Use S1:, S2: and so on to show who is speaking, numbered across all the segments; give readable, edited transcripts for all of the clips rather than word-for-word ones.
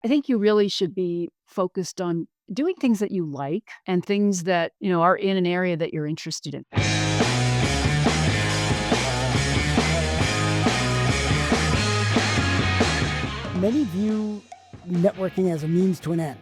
S1: I think you really should be focused on doing things that you like and things that, are in an area that you're interested in.
S2: Many view networking as a means to an end,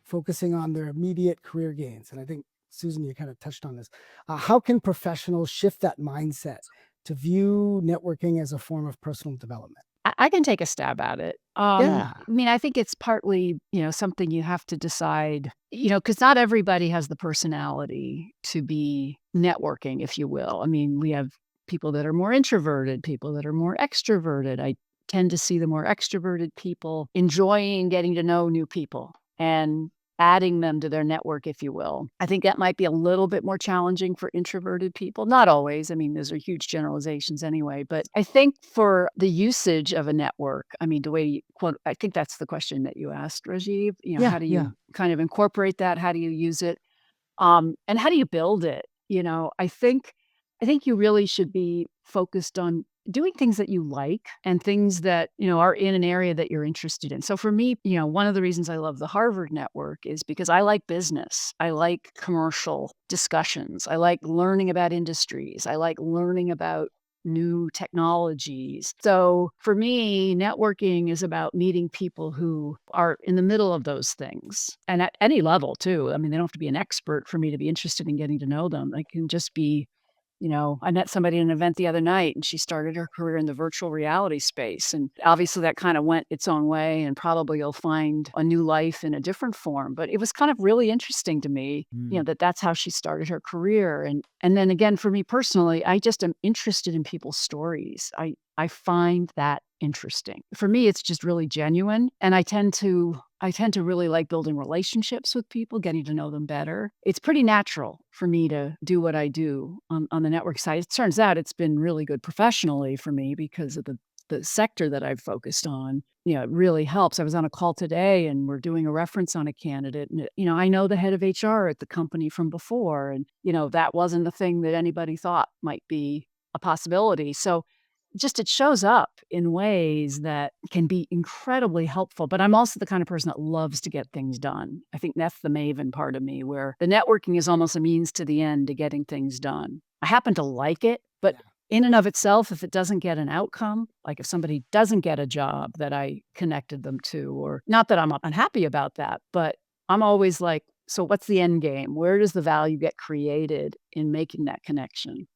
S2: focusing on their immediate career gains. And I think, Susan, you kind of touched on this. How can professionals shift that mindset to view networking as a form of personal development?
S1: I can take a stab at it.
S2: Yeah.
S1: I think it's partly, something you have to decide, because not everybody has the personality to be networking, if you will. I mean, we have people that are more introverted, people that are more extroverted. I tend to see the more extroverted people enjoying getting to know new people and adding them to their network, if you will. I think that might be a little bit more challenging for introverted people. Not always. I mean, those are huge generalizations anyway. But I think for the usage of a network, I mean, the way you quote, I think that's the question that you asked, Rajiv.
S2: Yeah.
S1: How do
S2: Yeah.
S1: you kind of incorporate that? How do you use it? And how do you build it? I think you really should be focused on doing things that you like and things that, are in an area that you're interested in. So for me, one of the reasons I love the Harvard network is because I like business. I like commercial discussions. I like learning about industries. I like learning about new technologies. So for me, networking is about meeting people who are in the middle of those things and at any level too. I mean, they don't have to be an expert for me to be interested in getting to know them. They can just be, I met somebody at an event the other night and she started her career in the virtual reality space. And obviously that kind of went its own way and probably you'll find a new life in a different form. But it was kind of really interesting to me,
S2: Mm.
S1: that's how she started her career. And then again, for me personally, I just am interested in people's stories. I find that interesting. For me, it's just really genuine. And I tend to really like building relationships with people, getting to know them better. It's pretty natural for me to do what I do on the network side. It turns out it's been really good professionally for me because of the sector that I've focused on. It really helps. I was on a call today and we're doing a reference on a candidate. And, I know the head of HR at the company from before. And, that wasn't the thing that anybody thought might be a possibility. So just it shows up in ways that can be incredibly helpful, but I'm also the kind of person that loves to get things done. I think that's the maven part of me where the networking is almost a means to the end to getting things done. I happen to like it, but
S2: Yeah.
S1: in and of itself, if it doesn't get an outcome, like if somebody doesn't get a job that I connected them to, or not that I'm unhappy about that, but I'm always like, so what's the end game? Where does the value get created in making that connection?